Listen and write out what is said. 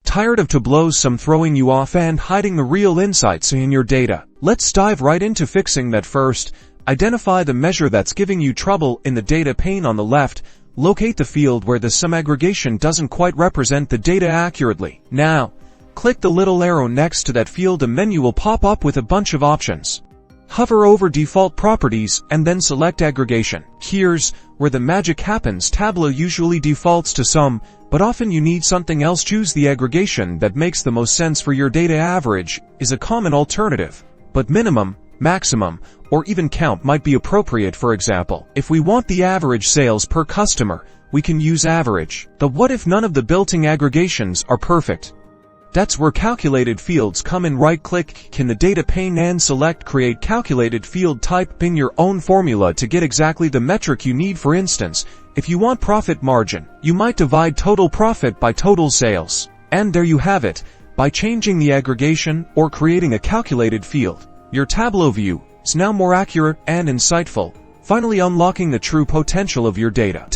Tired of Tableau SUM throwing you off and hiding the real insights in your data? Let's dive right into fixing that first. Identify the measure that's giving you trouble in the data pane on the left. Locate the field where the sum aggregation doesn't quite represent the data accurately. Now, click the little arrow next to that field. A menu will pop up with a bunch of options. Hover over Default Properties and then select Aggregation. Here's where the magic happens. Tableau usually defaults to sum, but often you need something else. Choose the aggregation that makes the most sense for your data. Average is a common alternative, but minimum, maximum, or even count might be appropriate. For example, if we want the average sales per customer, we can use average. But what if none of the built-in aggregations are perfect? That's where calculated fields come in. Right-click in the data pane and select Create Calculated Field. Type in your own formula to get exactly the metric you need. For instance, if you want profit margin, you might divide total profit by total sales. And there you have it. By changing the aggregation or creating a calculated field, your Tableau view is now more accurate and insightful, finally unlocking the true potential of your data.